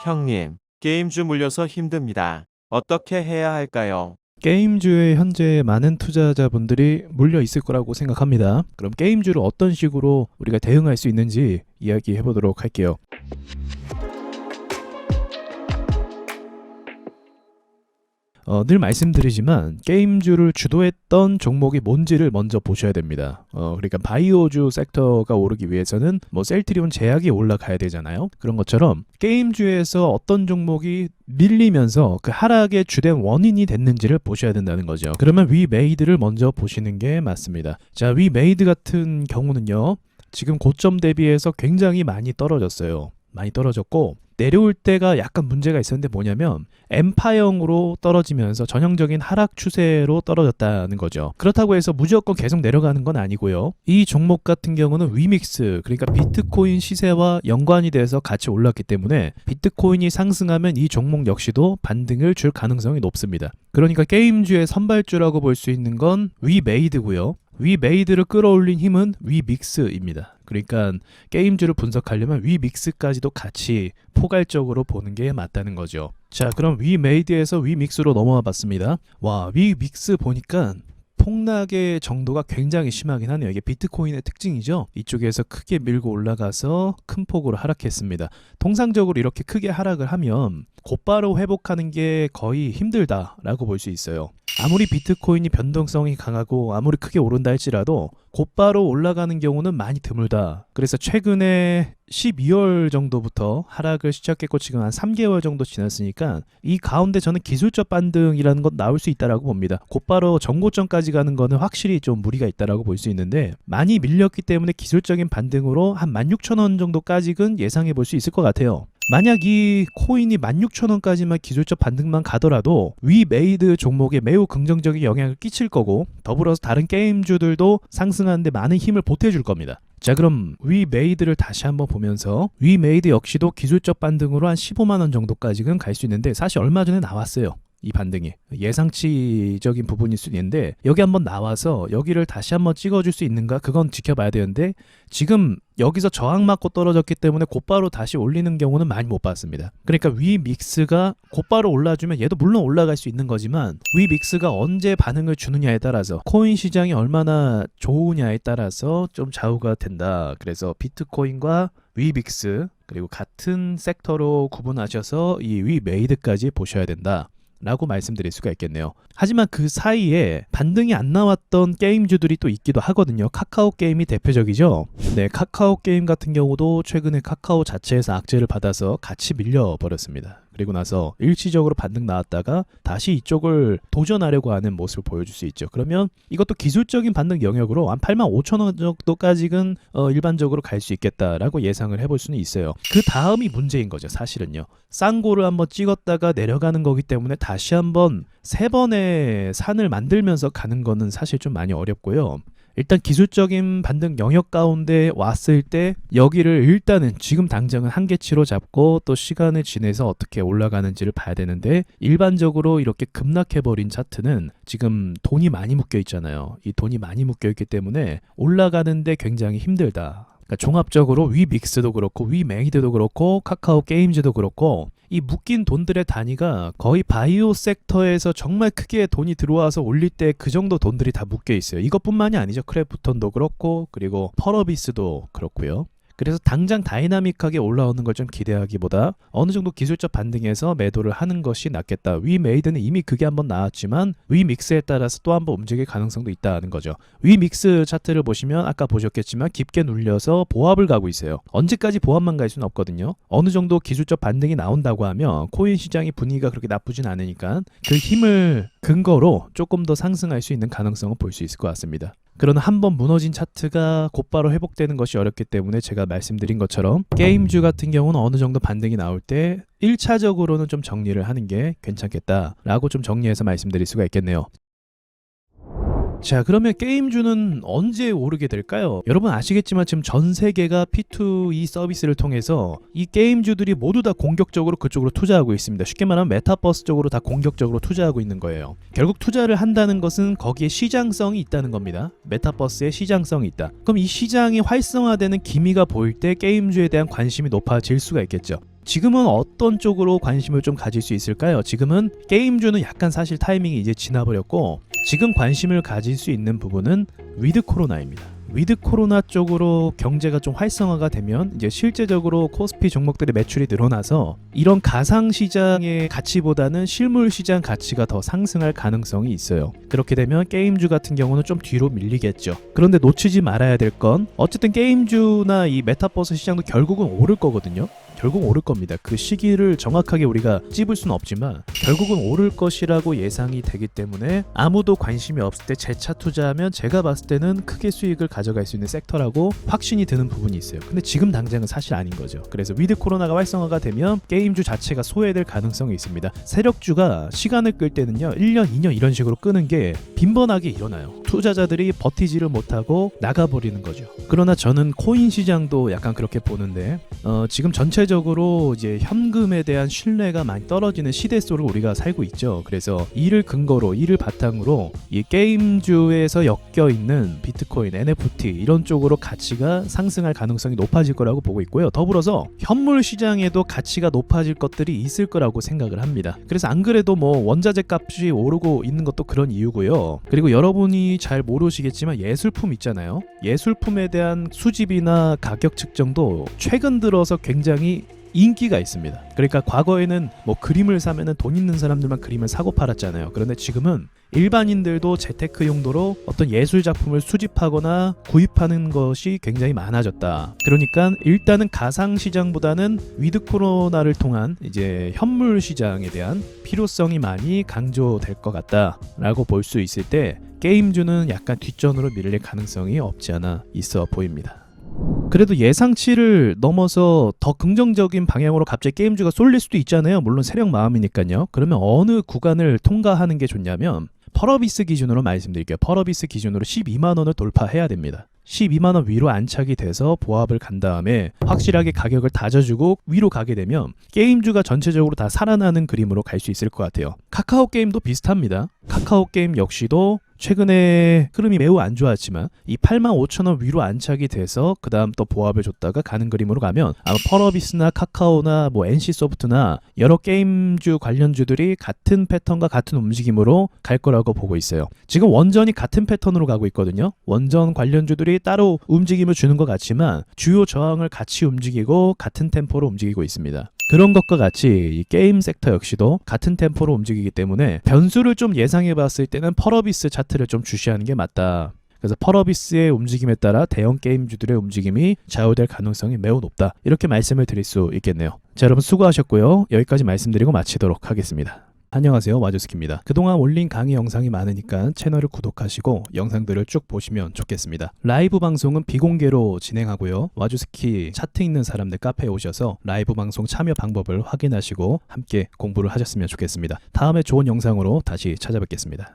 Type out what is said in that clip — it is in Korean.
형님, 게임주 물려서 힘듭니다. 어떻게 해야 할까요? 게임주에 현재 많은 투자자분들이 몰려 있을 거라고 생각합니다. 그럼 게임주를 어떤 식으로 우리가 대응할 수 있는지 이야기해 보도록 할게요. 늘 말씀드리지만 게임주를 주도했던 종목이 뭔지를 먼저 보셔야 됩니다. 그러니까 바이오주 섹터가 오르기 위해서는 셀트리온 제약이 올라가야 되잖아요. 그런 것처럼 게임주에서 어떤 종목이 밀리면서 그 하락의 주된 원인이 됐는지를 보셔야 된다는 거죠. 그러면 위메이드를 먼저 보시는 게 맞습니다. 자, 위메이드 같은 경우는요, 지금 고점 대비해서 굉장히 많이 떨어졌어요. 많이 떨어졌고 내려올 때가 약간 문제가 있었는데 뭐냐면 M파형으로 떨어지면서 전형적인 하락 추세로 떨어졌다는 거죠. 그렇다고 해서 무조건 계속 내려가는 건 아니고요. 이 종목 같은 경우는 위믹스, 그러니까 비트코인 시세와 연관이 돼서 같이 올랐기 때문에 비트코인이 상승하면 이 종목 역시도 반등을 줄 가능성이 높습니다. 그러니까 게임주의 선발주라고 볼 수 있는 건 위메이드고요. 위메이드를 끌어올린 힘은 위믹스입니다. 그러니까 게임주를 분석하려면 위믹스까지도 같이 포괄적으로 보는 게 맞다는 거죠. 자, 그럼 위메이드에서 위믹스로 넘어와 봤습니다. 와, 위믹스 보니까 폭락의 정도가 굉장히 심하긴 하네요. 이게 비트코인의 특징이죠. 이쪽에서 크게 밀고 올라가서 큰 폭으로 하락했습니다. 통상적으로 이렇게 크게 하락을 하면 곧바로 회복하는 게 거의 힘들다라고 볼 수 있어요. 아무리 비트코인이 변동성이 강하고 아무리 크게 오른다 할지라도 곧바로 올라가는 경우는 많이 드물다. 그래서 최근에 12월 정도부터 하락을 시작했고 지금 한 3개월 정도 지났으니까 이 가운데 저는 기술적 반등이라는 건 나올 수 있다라고 봅니다. 곧바로 전고점까지 가는 거는 확실히 좀 무리가 있다라고 볼 수 있는데 많이 밀렸기 때문에 기술적인 반등으로 한 16,000원 정도까지는 예상해 볼 수 있을 것 같아요. 만약 이 코인이 16,000원까지만 기술적 반등만 가더라도 위메이드 종목에 매우 긍정적인 영향을 끼칠 거고 더불어서 다른 게임주들도 상승하는데 많은 힘을 보태줄 겁니다. 자, 그럼 위메이드를 다시 한번 보면서 위메이드 역시도 기술적 반등으로 한 15만원 정도까지는 갈 수 있는데 사실 얼마 전에 나왔어요. 이 반등이 예상치적인 부분일 수 있는데 여기 한번 나와서 여기를 다시 한번 찍어줄 수 있는가 그건 지켜봐야 되는데 지금 여기서 저항 맞고 떨어졌기 때문에 곧바로 다시 올리는 경우는 많이 못 봤습니다. 그러니까 위믹스가 곧바로 올라주면 얘도 물론 올라갈 수 있는 거지만 위믹스가 언제 반응을 주느냐에 따라서 코인 시장이 얼마나 좋으냐에 따라서 좀 좌우가 된다. 그래서 비트코인과 위믹스 그리고 같은 섹터로 구분하셔서 이 위메이드까지 보셔야 된다 라고 말씀드릴 수가 있겠네요. 하지만 그 사이에 반등이 안 나왔던 게임주들이 또 있기도 하거든요. 카카오 게임이 대표적이죠. 네, 카카오 게임 같은 경우도 최근에 카카오 자체에서 악재를 받아서 같이 밀려버렸습니다. 그리고 나서 일시적으로 반등 나왔다가 다시 이쪽을 도전하려고 하는 모습을 보여줄 수 있죠. 그러면 이것도 기술적인 반등 영역으로 한 85,000원 정도까지는 일반적으로 갈 수 있겠다라고 예상을 해볼 수는 있어요. 그 다음이 문제인 거죠. 사실은요. 쌍고를 한번 찍었다가 내려가는 거기 때문에 다시 한번 세 번의 산을 만들면서 가는 거는 사실 좀 많이 어렵고요. 일단 기술적인 반등 영역 가운데 왔을 때 여기를 일단은 지금 당장은 한계치로 잡고 또 시간을 지내서 어떻게 올라가는지를 봐야 되는데 일반적으로 이렇게 급락해버린 차트는 지금 돈이 많이 묶여 있잖아요. 이 돈이 많이 묶여 있기 때문에 올라가는데 굉장히 힘들다. 그러니까 종합적으로 위믹스도 그렇고 위메이드도 그렇고 카카오 게임즈도 그렇고 이 묶인 돈들의 단위가 거의 바이오 섹터에서 정말 크게 돈이 들어와서 올릴 때 그 정도 돈들이 다 묶여 있어요. 이것뿐만이 아니죠. 크래프톤도 그렇고 그리고 펄어비스도 그렇고요. 그래서 당장 다이나믹하게 올라오는 걸 좀 기대하기보다 어느 정도 기술적 반등에서 매도를 하는 것이 낫겠다. 위메이드는 이미 그게 한번 나왔지만 위믹스에 따라서 또 한번 움직일 가능성도 있다는 거죠. 위믹스 차트를 보시면 아까 보셨겠지만 깊게 눌려서 보합을 가고 있어요. 언제까지 보합만 갈 수는 없거든요. 어느 정도 기술적 반등이 나온다고 하면 코인 시장의 분위기가 그렇게 나쁘진 않으니까 그 힘을 근거로 조금 더 상승할 수 있는 가능성을 볼 수 있을 것 같습니다. 그러나 한번 무너진 차트가 곧바로 회복되는 것이 어렵기 때문에 제가 말씀드린 것처럼 게임주 같은 경우는 어느 정도 반등이 나올 때 1차적으로는 좀 정리를 하는 게 괜찮겠다라고 좀 정리해서 말씀드릴 수가 있겠네요. 자, 그러면 게임주는 언제 오르게 될까요? 여러분 아시겠지만 지금 전 세계가 P2E 서비스를 통해서 이 게임주들이 모두 다 공격적으로 그쪽으로 투자하고 있습니다. 쉽게 말하면 메타버스 쪽으로 다 공격적으로 투자하고 있는 거예요. 결국 투자를 한다는 것은 거기에 시장성이 있다는 겁니다. 메타버스에 시장성이 있다. 그럼 이 시장이 활성화되는 기미가 보일 때 게임주에 대한 관심이 높아질 수가 있겠죠. 지금은 어떤 쪽으로 관심을 좀 가질 수 있을까요? 지금은 게임주는 약간 사실 타이밍이 이제 지나버렸고 지금 관심을 가질 수 있는 부분은 위드 코로나입니다. 위드 코로나 쪽으로 경제가 좀 활성화가 되면 이제 실제적으로 코스피 종목들의 매출이 늘어나서 이런 가상시장의 가치보다는 실물시장 가치가 더 상승할 가능성이 있어요. 그렇게 되면 게임주 같은 경우는 좀 뒤로 밀리겠죠. 그런데 놓치지 말아야 될 건 어쨌든 게임주나 이 메타버스 시장도 결국은 오를 거거든요. 결국 오를 겁니다. 그 시기를 정확하게 우리가 찝을 수는 없지만 결국은 오를 것이라고 예상이 되기 때문에 아무도 관심이 없을 때 재차 투자하면 제가 봤을 때는 크게 수익을 가져갈 수 있는 섹터라고 확신이 드는 부분이 있어요. 근데 지금 당장은 사실 아닌 거죠. 그래서 위드 코로나가 활성화가 되면 게임주 자체가 소외될 가능성이 있습니다. 세력주가 시간을 끌 때는요 1년, 2년 이런 식으로 끄는 게 빈번하게 일어나요. 투자자들이 버티지를 못하고 나가버리는 거죠. 그러나 저는 코인 시장도 약간 그렇게 보는데 지금 전체적으로 이제 현금에 대한 신뢰가 많이 떨어지는 시대 속을 우리가 살고 있죠. 그래서 이를 근거로 이를 바탕으로 이 게임주에서 엮여 있는 비트코인, NFT 이런 쪽으로 가치가 상승할 가능성이 높아질 거라고 보고 있고요. 더불어서 현물 시장에도 가치가 높아질 것들이 있을 거라고 생각을 합니다. 그래서 안 그래도 뭐 원자재 값이 오르고 있는 것도 그런 이유고요. 그리고 여러분이 잘 모르시겠지만 예술품 있잖아요. 예술품에 대한 수집이나 가격 측정도 최근 들어서 굉장히 인기가 있습니다. 그러니까 과거에는 뭐 그림을 사면은 돈 있는 사람들만 그림을 사고 팔았잖아요. 그런데 지금은 일반인들도 재테크 용도로 어떤 예술 작품을 수집하거나 구입하는 것이 굉장히 많아졌다. 그러니까 일단은 가상 시장보다는 위드 코로나를 통한 이제 현물 시장에 대한 필요성이 많이 강조될 것 같다라고 볼 수 있을 때 게임주는 약간 뒷전으로 밀릴 가능성이 없지 않아 있어 보입니다. 그래도 예상치를 넘어서 더 긍정적인 방향으로 갑자기 게임주가 쏠릴 수도 있잖아요. 물론 세력 마음이니까요. 그러면 어느 구간을 통과하는 게 좋냐면 펄어비스 기준으로 말씀드릴게요. 펄어비스 기준으로 12만 원을 돌파해야 됩니다. 12만 원 위로 안착이 돼서 보합을 간 다음에 확실하게 가격을 다져주고 위로 가게 되면 게임주가 전체적으로 다 살아나는 그림으로 갈 수 있을 것 같아요. 카카오 게임도 비슷합니다. 카카오 게임 역시도 최근에 흐름이 매우 안 좋았지만 이 85,000원 위로 안착이 돼서 그 다음 또 보합을 줬다가 가는 그림으로 가면 아마 펄어비스나 카카오나 뭐 NC소프트나 여러 게임주 관련주들이 같은 패턴과 같은 움직임으로 갈 거라고 보고 있어요. 지금 원전이 같은 패턴으로 가고 있거든요. 원전 관련주들이 따로 움직임을 주는 것 같지만 주요 저항을 같이 움직이고 같은 템포로 움직이고 있습니다. 그런 것과 같이 이 게임 섹터 역시도 같은 템포로 움직이기 때문에 변수를 좀 예상해 봤을 때는 펄어비스 차트를 좀 주시하는 게 맞다. 그래서 펄어비스의 움직임에 따라 대형 게임주들의 움직임이 좌우될 가능성이 매우 높다. 이렇게 말씀을 드릴 수 있겠네요. 자, 여러분 수고하셨고요. 여기까지 말씀드리고 마치도록 하겠습니다. 안녕하세요, 와주스키입니다. 그동안 올린 강의 영상이 많으니까 채널을 구독하시고 영상들을 쭉 보시면 좋겠습니다. 라이브 방송은 비공개로 진행하고요. 와주스키 차트 있는 사람들 카페에 오셔서 라이브 방송 참여 방법을 확인하시고 함께 공부를 하셨으면 좋겠습니다. 다음에 좋은 영상으로 다시 찾아뵙겠습니다.